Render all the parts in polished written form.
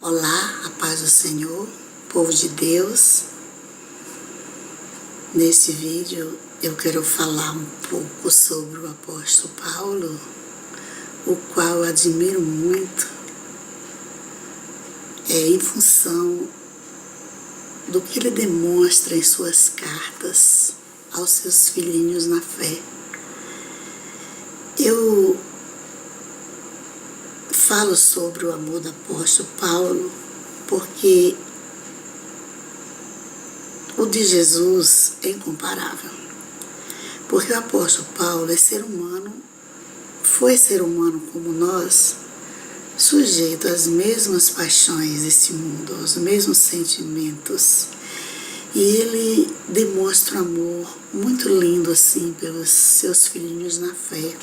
Olá, a paz do Senhor, povo de Deus. Neste vídeo eu quero falar um pouco sobre o apóstolo Paulo, o qual eu admiro muito, em função do que ele demonstra em suas cartas aos seus filhinhos na fé. Eu falo sobre o amor do apóstolo Paulo porque o de Jesus é incomparável. Porque o apóstolo Paulo é ser humano, foi ser humano como nós, sujeito às mesmas paixões desse mundo, aos mesmos sentimentos. E ele demonstra um amor muito lindo assim pelos seus filhinhos na fé,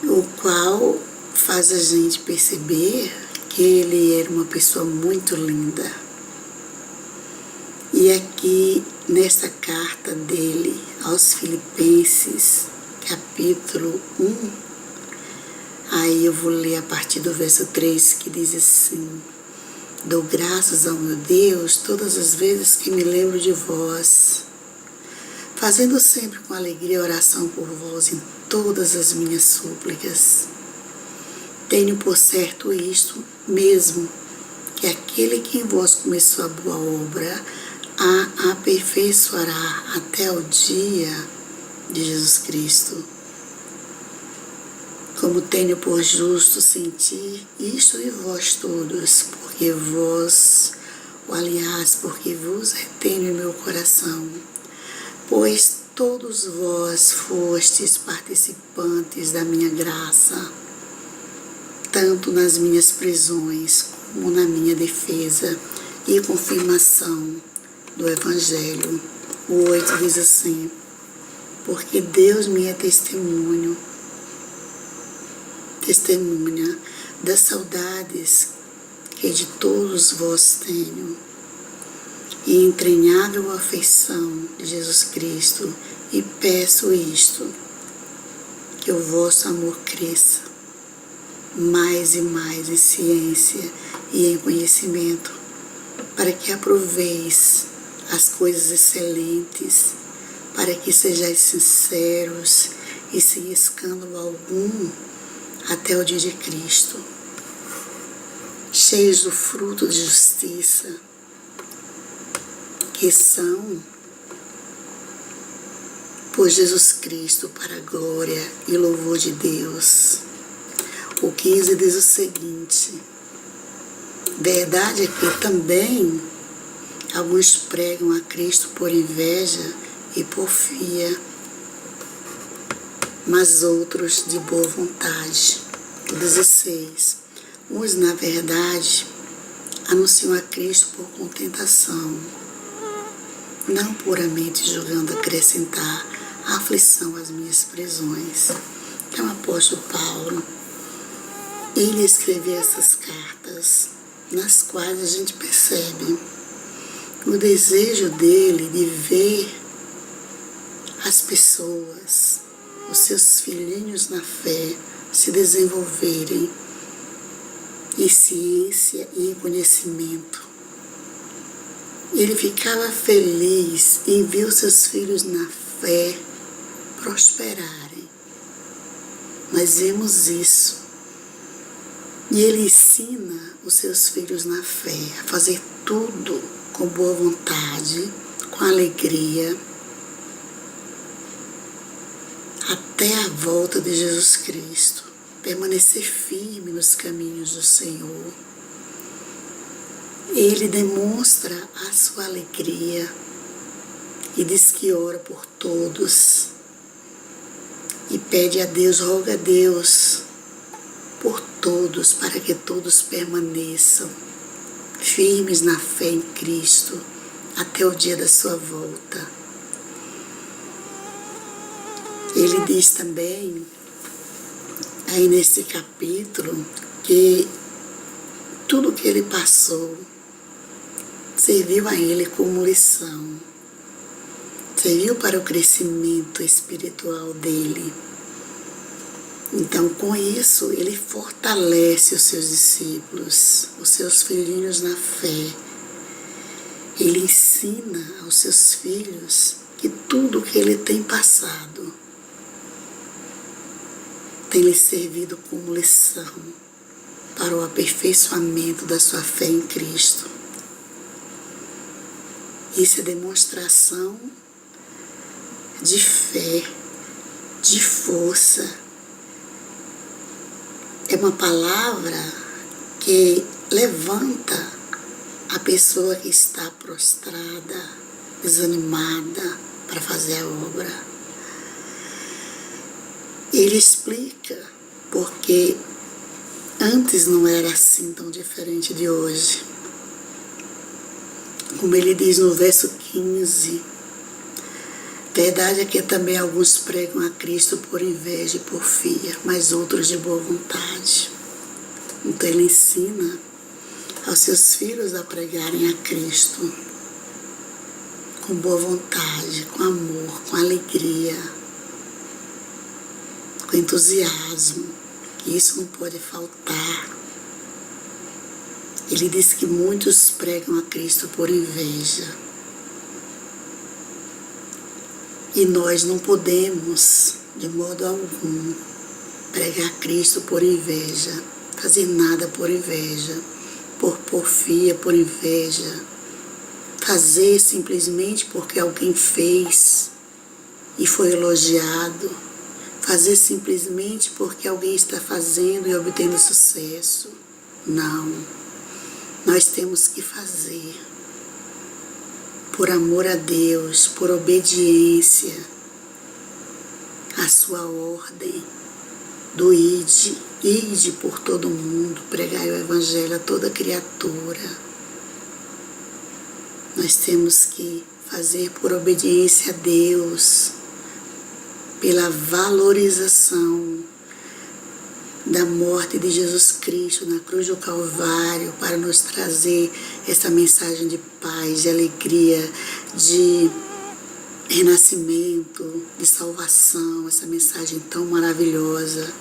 o qual faz a gente perceber que ele era uma pessoa muito linda. E aqui, nesta carta dele aos Filipenses, capítulo 1, aí eu vou ler a partir do verso 3, que diz assim: dou graças ao meu Deus todas as vezes que me lembro de vós, fazendo sempre com alegria oração por vós em todas as minhas súplicas. Tenho por certo isto mesmo, que aquele que em vós começou a boa obra a aperfeiçoará até o dia de Jesus Cristo. Como tenho por justo sentir isto de vós todos, porque vos retenho em meu coração, pois todos vós fostes participantes da minha graça, tanto nas minhas prisões como na minha defesa e confirmação do Evangelho. O 8 diz assim: porque Deus me é testemunha das saudades que de todos vós tenho, e entranhável afeição de Jesus Cristo, e peço isto, que o vosso amor cresça mais e mais em ciência e em conhecimento, para que aproveis as coisas excelentes, para que sejais sinceros e sem escândalo algum até o dia de Cristo, cheios do fruto de justiça, que são por Jesus Cristo para a glória e louvor de Deus. O 15 diz o seguinte: verdade é que também alguns pregam a Cristo por inveja e porfia, mas outros de boa vontade. 16. Uns, na verdade, anunciam a Cristo por contentação, não puramente julgando acrescentar a aflição às minhas prisões. É o apóstolo Paulo. Ele escreveu essas cartas, nas quais a gente percebe o desejo dele de ver as pessoas, os seus filhinhos na fé, se desenvolverem em ciência e em conhecimento. Ele ficava feliz em ver os seus filhos na fé prosperarem. Nós vemos isso. E ele ensina os seus filhos na fé a fazer tudo com boa vontade, com alegria, até a volta de Jesus Cristo, permanecer firme nos caminhos do Senhor. Ele demonstra a sua alegria e diz que ora por todos e pede a Deus, roga a Deus por todos, para que todos permaneçam firmes na fé em Cristo até o dia da sua volta. Ele diz também, aí nesse capítulo, que tudo que ele passou serviu a ele como lição, serviu para o crescimento espiritual dele. Então, com isso, ele fortalece os seus discípulos, os seus filhinhos na fé. Ele ensina aos seus filhos que tudo que ele tem passado tem lhe servido como lição para o aperfeiçoamento da sua fé em Cristo. Isso é demonstração de fé, de força. É uma palavra que levanta a pessoa que está prostrada, desanimada para fazer a obra. Ele explica porque antes não era assim tão diferente de hoje. Como ele diz no verso 15, verdade é que também alguns pregam a Cristo por inveja e porfia, mas outros de boa vontade. Então ele ensina aos seus filhos a pregarem a Cristo com boa vontade, com amor, com alegria, com entusiasmo, que isso não pode faltar. Ele diz que muitos pregam a Cristo por inveja. E nós não podemos, de modo algum, pregar a Cristo por inveja, fazer nada por inveja, por porfia, por inveja, fazer simplesmente porque alguém fez e foi elogiado, fazer simplesmente porque alguém está fazendo e obtendo sucesso. Não. Nós temos que fazer por amor a Deus, por obediência à sua ordem do ide por todo mundo, pregai o Evangelho a toda criatura. Nós temos que fazer por obediência a Deus, pela valorização da morte de Jesus Cristo na cruz do Calvário, para nos trazer essa mensagem de paz, de alegria, de renascimento, de salvação, essa mensagem tão maravilhosa.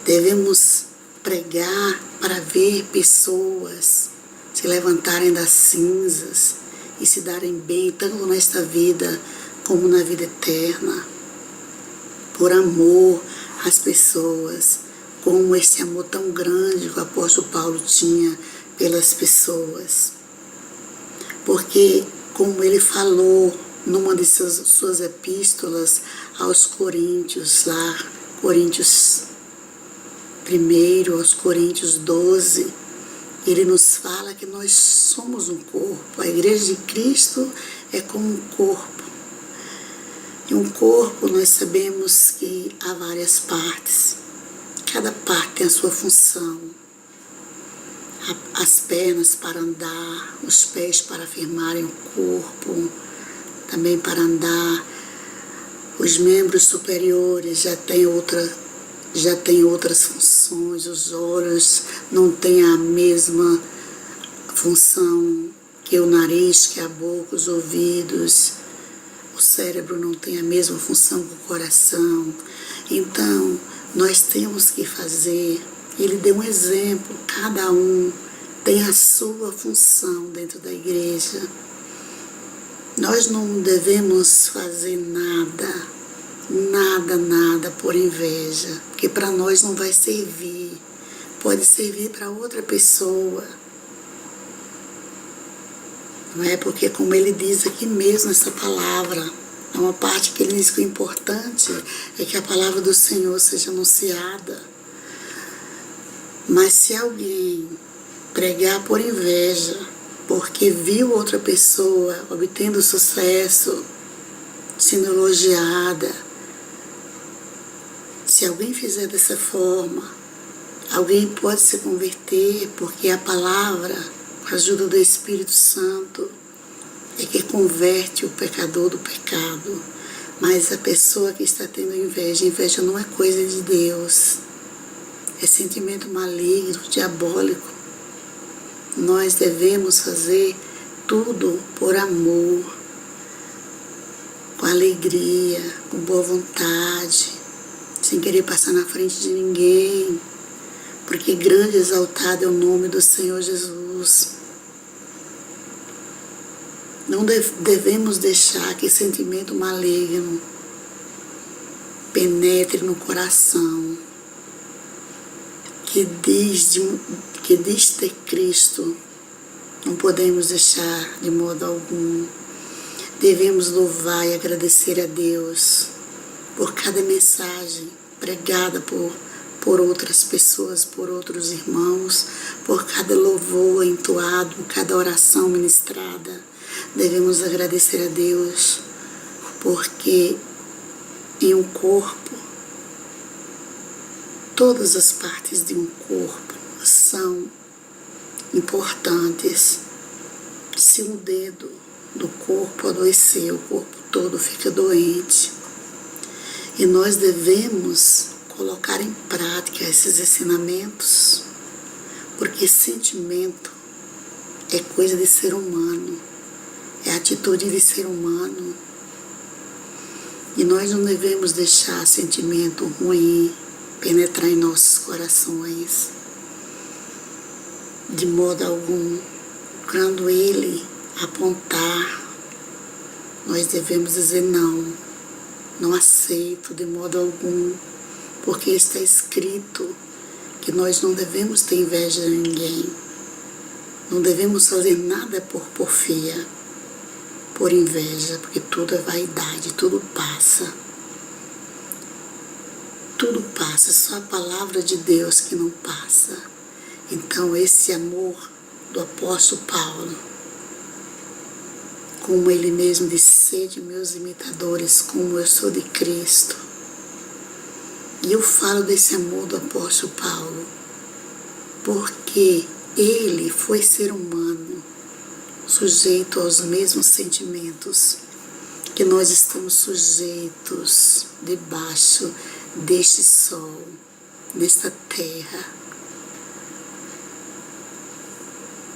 Devemos pregar para ver pessoas se levantarem das cinzas e se darem bem, tanto nesta vida como na vida eterna, por amor às pessoas, como esse amor tão grande que o apóstolo Paulo tinha pelas pessoas. Porque, como ele falou numa de suas epístolas aos Coríntios, lá, Coríntios 1, aos Coríntios 12, ele nos fala que nós somos um corpo. A igreja de Cristo é como um corpo. E um corpo, nós sabemos que há várias partes. Cada parte tem a sua função. As pernas para andar, os pés para firmarem o corpo, também para andar. Os membros superiores já têm outras funções. Os olhos não têm a mesma função que o nariz, que a boca, os ouvidos. O cérebro não tem a mesma função que o coração. Então, nós temos que fazer. Ele deu um exemplo, cada um tem a sua função dentro da igreja. Nós não devemos fazer nada por inveja, porque para nós não vai servir, pode servir para outra pessoa. Não é? Porque, como ele diz aqui mesmo, essa palavra, é uma parte que ele diz que o importante é que a palavra do Senhor seja anunciada. Mas se alguém pregar por inveja, porque viu outra pessoa obtendo sucesso, sendo elogiada, se alguém fizer dessa forma, alguém pode se converter, porque a palavra, com a ajuda do Espírito Santo, é que converte o pecador do pecado. Mas a pessoa que está tendo inveja não é coisa de Deus, é sentimento maligno, diabólico. Nós devemos fazer tudo por amor, com alegria, com boa vontade, sem querer passar na frente de ninguém, porque grande e exaltado é o nome do Senhor Jesus. Não devemos deixar que sentimento maligno penetre no coração, que diz ter Cristo. Não podemos deixar de modo algum. Devemos louvar e agradecer a Deus por cada mensagem pregada por outras pessoas, por outros irmãos, por cada louvor entoado, cada oração ministrada. Devemos agradecer a Deus porque em um corpo, todas as partes de um corpo são importantes. Se um dedo do corpo adoecer, o corpo todo fica doente. E nós devemos colocar em prática esses ensinamentos, porque sentimento é coisa de ser humano, é atitude de ser humano. E nós não devemos deixar sentimento ruim penetrar em nossos corações, de modo algum. Quando ele apontar, nós devemos dizer não, não aceito de modo algum, porque está escrito que nós não devemos ter inveja de ninguém, não devemos fazer nada por porfia, por inveja, porque tudo é vaidade, tudo passa. Tudo passa, só a palavra de Deus que não passa. Então esse amor do apóstolo Paulo, como ele mesmo disse, sede meus imitadores, como eu sou de Cristo. E eu falo desse amor do apóstolo Paulo, porque ele foi ser humano, sujeito aos mesmos sentimentos que nós estamos sujeitos debaixo deste sol, desta terra.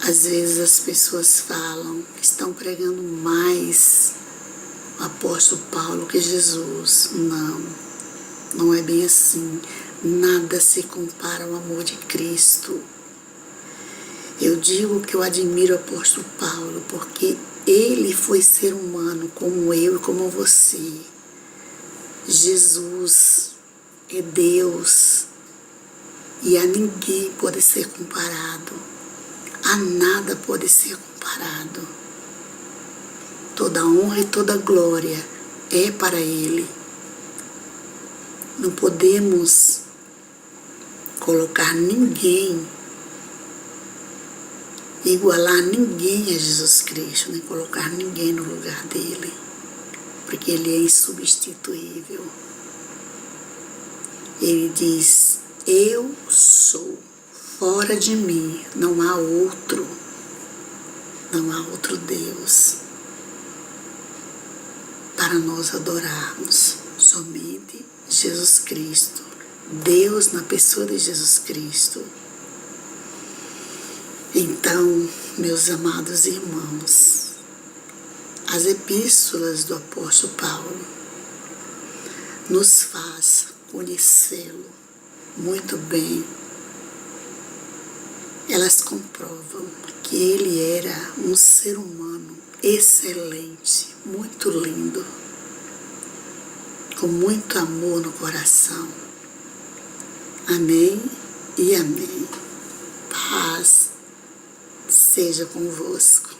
Às vezes as pessoas falam que estão pregando mais o apóstolo Paulo que Jesus. Não, não é bem assim. Nada se compara ao amor de Cristo. Eu digo que eu admiro o apóstolo Paulo porque ele foi ser humano como eu e como você. Jesus é Deus e a ninguém pode ser comparado, a nada pode ser comparado. Toda honra e toda glória é para Ele. Não podemos colocar ninguém, igualar ninguém a Jesus Cristo, nem colocar ninguém no lugar dele, porque ele é insubstituível. Ele diz, eu sou, fora de mim não há outro Deus para nós adorarmos, somente Jesus Cristo, Deus na pessoa de Jesus Cristo. Então, meus amados irmãos, as epístolas do apóstolo Paulo nos faz conhecê-lo muito bem. Elas comprovam que ele era um ser humano excelente, muito lindo, com muito amor no coração. Amém e amém. Paz seja convosco.